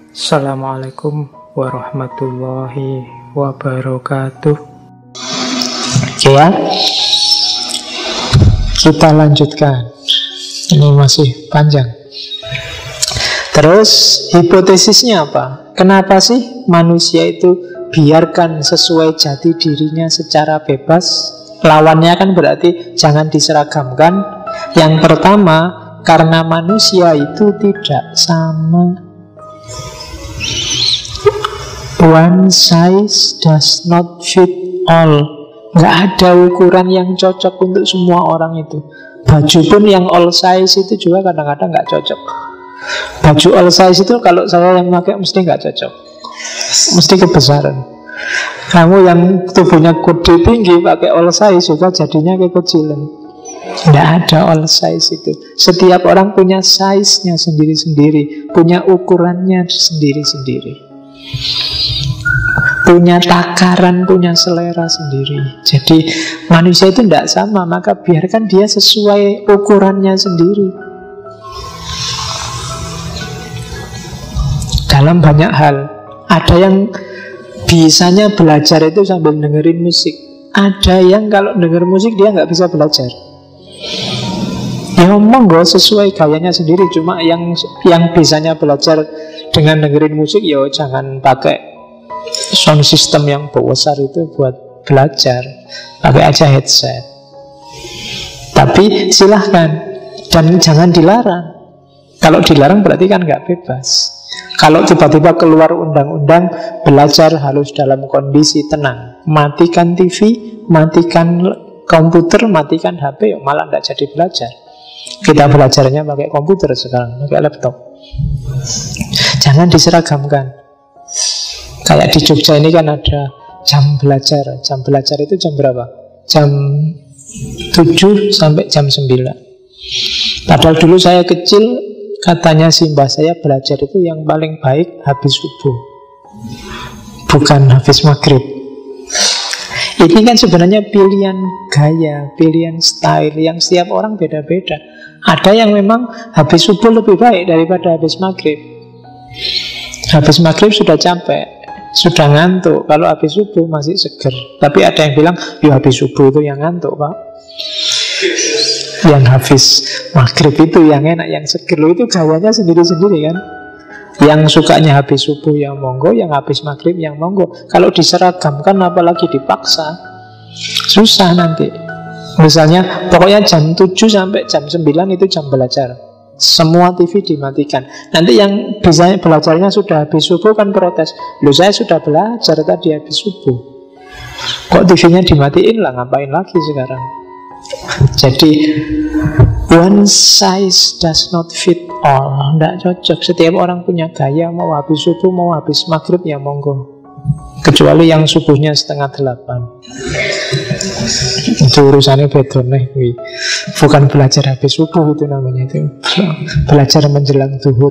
Assalamualaikum warahmatullahi wabarakatuh. Oke ya, kita lanjutkan. Ini masih panjang. Terus hipotesisnya apa? Kenapa sih manusia itu biarkan sesuai jati dirinya secara bebas? Lawannya kan berarti jangan diseragamkan. Yang pertama, karena manusia itu tidak sama. One size does not fit all. Nggak ada ukuran yang cocok untuk semua orang itu. Baju pun yang all size itu juga kadang-kadang nggak cocok. Baju all size itu kalau saya yang pakai mesti nggak cocok, mesti kebesaran. Kamu yang tubuhnya gede tinggi pakai all size juga jadinya kekecilan. Nggak ada all size itu. Setiap orang punya size-nya sendiri-sendiri, punya ukurannya sendiri-sendiri, punya takaran, punya selera sendiri. Jadi manusia itu tidak sama, maka biarkan dia sesuai ukurannya sendiri. Dalam banyak hal, ada yang bisanya belajar itu sambil dengerin musik. Ada yang kalau denger musik dia nggak bisa belajar. Ya monggo sesuai gayanya sendiri. Cuma yang bisanya belajar dengan dengerin musik, ya jangan pakai sound system yang besar itu buat belajar. Pakai aja headset. Tapi silahkan. Dan jangan dilarang. Kalau dilarang berarti kan nggak bebas. Kalau tiba-tiba keluar undang-undang belajar harus dalam kondisi tenang, matikan TV, matikan komputer, matikan HP, malah tidak jadi belajar. Kita belajarnya pakai komputer sekarang, pakai laptop. Jangan diseragamkan. Kayak di Jogja ini kan ada jam belajar. Jam belajar itu jam berapa? Jam 7 sampai jam 9. Padahal dulu saya kecil, katanya si mbah saya belajar itu yang paling baik habis subuh, bukan habis maghrib. Ini kan sebenarnya pilihan gaya, pilihan style yang setiap orang beda-beda. Ada yang memang habis subuh lebih baik daripada habis maghrib. Habis maghrib sudah capek, sudah ngantuk. Kalau habis subuh masih seger. Tapi ada yang bilang, ya habis subuh itu yang ngantuk, Pak. Yang habis maghrib itu yang enak, yang seger. Loh, itu gayanya sendiri-sendiri kan. Yang sukanya habis subuh yang monggo, yang habis maghrib yang monggo. Kalau diseragamkan apalagi dipaksa, susah nanti. Misalnya pokoknya jam 7 sampai jam 9 itu jam belajar, semua TV dimatikan. Nanti yang bisa belajarnya sudah habis subuh kan protes, loh saya sudah belajar tadi habis subuh, kok TV-nya dimatiin lah, ngapain lagi sekarang. Jadi one size does not fit all. Tidak cocok. Setiap orang punya gaya. Mau habis subuh, mau habis maghrib, ya monggo. Kecuali yang subuhnya 7:30. Itu urusannya beda nih. Bukan belajar habis subuh itu namanya, itu belajar menjelang zuhur.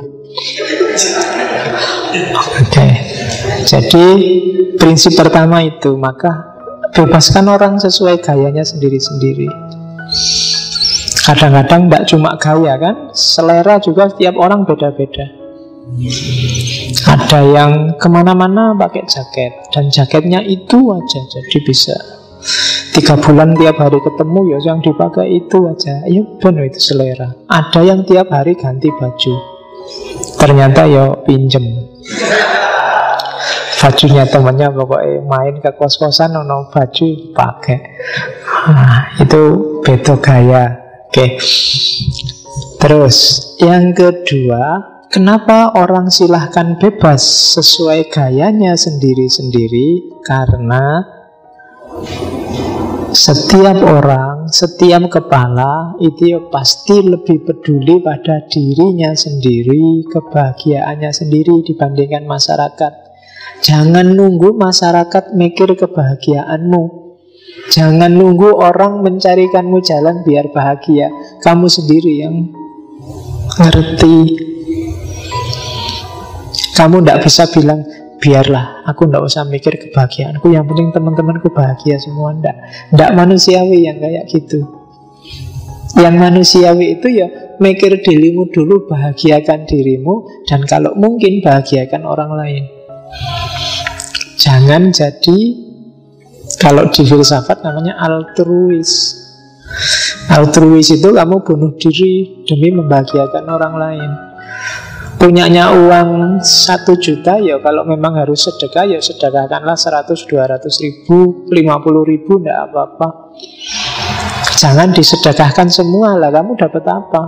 Oke. Jadi prinsip pertama itu, maka bebaskan orang sesuai gayanya sendiri-sendiri. Kadang-kadang tidak cuma gaya kan, selera juga setiap orang beda-beda. Ada yang kemana-mana pakai jaket, dan jaketnya itu aja, jadi bisa 3 bulan tiap hari ketemu, ya yang dipakai itu aja. Ya benar, itu selera. Ada yang tiap hari ganti baju, ternyata ya pinjem bajunya temannya, pokoknya main ke kos-kosan ono baju pakai. Nah, itu beda gaya. Oke. Terus yang kedua, kenapa orang silahkan bebas sesuai gayanya sendiri-sendiri? Karena setiap orang, setiap kepala itu pasti lebih peduli pada dirinya sendiri, kebahagiaannya sendiri dibandingkan masyarakat. Jangan nunggu masyarakat mikir kebahagiaanmu. Jangan nunggu orang mencarikanmu jalan biar bahagia. Kamu sendiri yang ngerti. Kamu tidak bisa bilang, biarlah, aku tidak usah mikir kebahagiaanku, yang penting teman-temanku bahagia semua. Tidak manusiawi yang kayak gitu. Yang manusiawi itu ya mikir dirimu dulu, bahagiakan dirimu, dan kalau mungkin bahagiakan orang lain. Jangan jadi, kalau di filsafat namanya altruis. Altruis itu kamu bunuh diri demi membahagiakan orang lain. Punyanya uang 1 juta, ya kalau memang harus sedekah, ya sedekahkanlah 100, 200 ribu, 50 ribu, tidak apa-apa. Jangan disedekahkan semua lah, kamu dapat apa?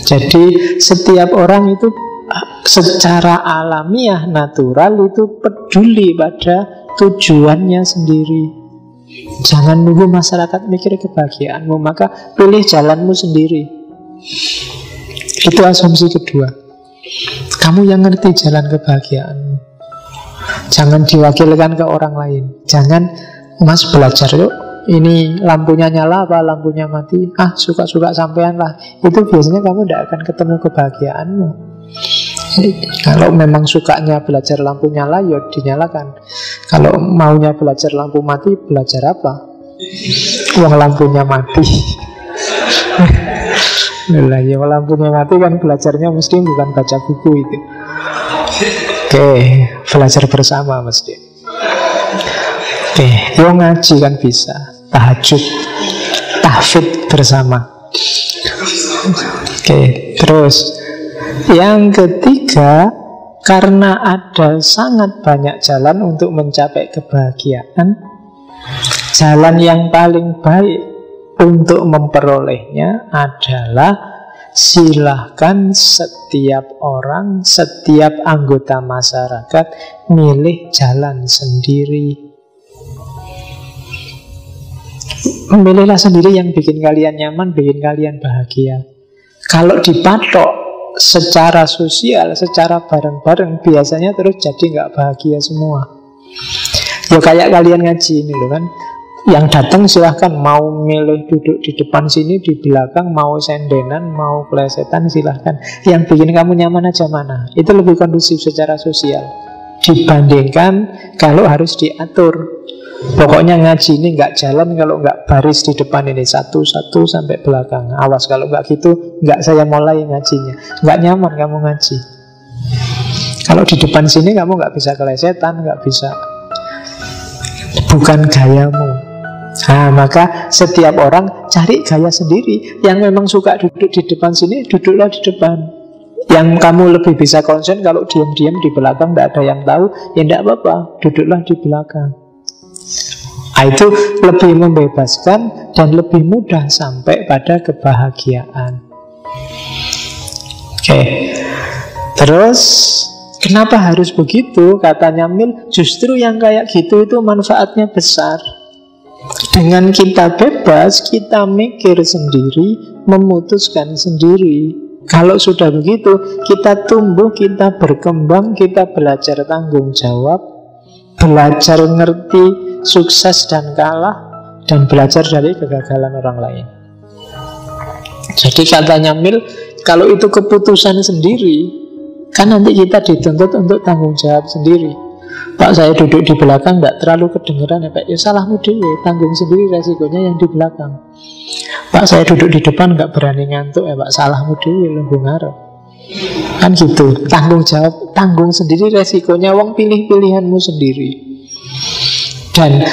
Jadi setiap orang itu secara alamiah, natural itu peduli pada tujuannya sendiri. Jangan nunggu masyarakat mikir kebahagiaanmu, maka pilih jalanmu sendiri. Itu asumsi kedua. Kamu yang ngerti jalan kebahagiaanmu. Jangan diwakilkan ke orang lain. Jangan, Mas belajar yuk, ini lampunya nyala apa lampunya mati, suka-suka sampean lah. Itu biasanya kamu tidak akan ketemu kebahagiaanmu. Kalau memang sukanya belajar lampu nyala, ya dinyalakan. Kalau maunya belajar lampu mati, belajar apa? Uang lampunya mati. Lah ya, lampunya mati kan belajarnya mesti bukan baca buku itu. Oke, belajar bersama mesti. Oke, yo ngaji kan bisa, tahajud, tahfidz bersama. Oke, terus yang ketiga, karena ada sangat banyak jalan untuk mencapai kebahagiaan, jalan yang paling baik untuk memperolehnya adalah silahkan setiap orang, setiap anggota masyarakat milih jalan sendiri. Memilihlah sendiri yang bikin kalian nyaman, bikin kalian bahagia. Kalau dipatok secara sosial, secara bareng-bareng, biasanya terus jadi nggak bahagia semua. Ya kayak kalian ngaji ini loh kan, yang datang silahkan, mau milih duduk di depan sini, di belakang, mau sendenan, mau plesetan, silahkan. Yang bikin kamu nyaman aja mana. Itu lebih kondusif secara sosial dibandingkan kalau harus diatur. Pokoknya ngaji ini nggak jalan kalau nggak baris di depan ini, satu-satu sampai belakang. Awas kalau nggak gitu, nggak saya mulai ngajinya. Nggak nyaman kamu ngaji. Kalau di depan sini kamu nggak bisa kelesetan, nggak bisa, bukan gayamu. Nah, maka setiap orang cari gaya sendiri. Yang memang suka duduk di depan sini, duduklah di depan. Yang kamu lebih bisa konsen kalau diam-diam di belakang, tidak ada yang tahu, ya tidak apa-apa, duduklah di belakang. Nah, itu lebih membebaskan dan lebih mudah sampai pada kebahagiaan. Oke. Terus kenapa harus begitu? Katanya Mill, justru yang kayak gitu itu manfaatnya besar. Dengan kita bebas, kita mikir sendiri, memutuskan sendiri. Kalau sudah begitu, kita tumbuh, kita berkembang, kita belajar tanggung jawab, belajar ngerti sukses dan kalah, dan belajar dari kegagalan orang lain. Jadi katanya Mill, kalau itu keputusan sendiri, kan nanti kita dituntut untuk tanggung jawab sendiri. Pak, saya duduk di belakang tidak terlalu kedengeran ya Pak, ya salahmu dewe, tanggung sendiri resikonya yang di belakang. Pak, saya duduk di depan nggak berani ngantuk ya Pak, salahmu dewe, lungguh ngarep. Kan gitu, tanggung jawab, tanggung sendiri resikonya, wong pilih pilihanmu sendiri. Dan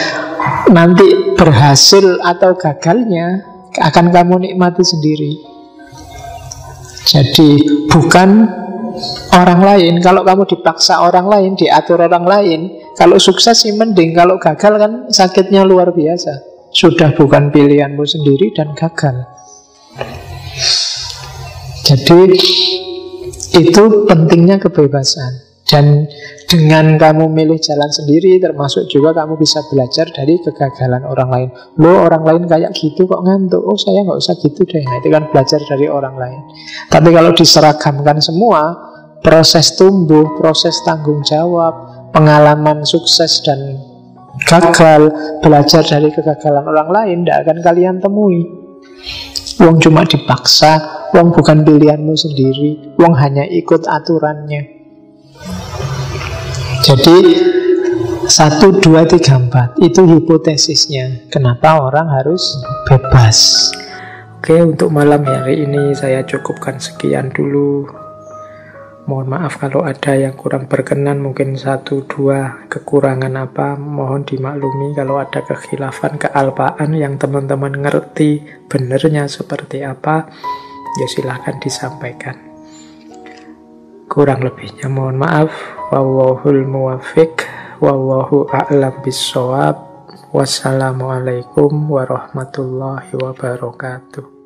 nanti berhasil atau gagalnya akan kamu nikmati sendiri. Jadi bukan orang lain. Kalau kamu dipaksa orang lain, diatur orang lain, kalau sukses sih mending, kalau gagal kan sakitnya luar biasa. Sudah bukan pilihanmu sendiri dan gagal. Jadi itu pentingnya kebebasan. Dan dengan kamu milih jalan sendiri, termasuk juga kamu bisa belajar dari kegagalan orang lain. Loh, orang lain kayak gitu kok ngantuk, oh saya nggak usah gitu deh. Nah, itu kan belajar dari orang lain. Tapi kalau diseragamkan semua, proses tumbuh, proses tanggung jawab, pengalaman sukses dan gagal, belajar dari kegagalan orang lain, tidak akan kalian temui. Wong cuma dipaksa, wong bukan pilihanmu sendiri, wong hanya ikut aturannya. Jadi 1, 2, 3, 4. Itu hipotesisnya. Kenapa orang harus bebas. Oke, untuk malam hari ini saya cukupkan sekian dulu. Mohon maaf kalau ada yang kurang berkenan, mungkin 1, 2 kekurangan apa, mohon dimaklumi. Kalau ada kekhilafan, kealpaan yang teman-teman ngerti benernya seperti apa, ya silahkan disampaikan. Kurang lebihnya mohon maaf. Wallahul muwaffiq, wallahu a'lam bissawab. Wassalamualaikum warahmatullahi wabarakatuh.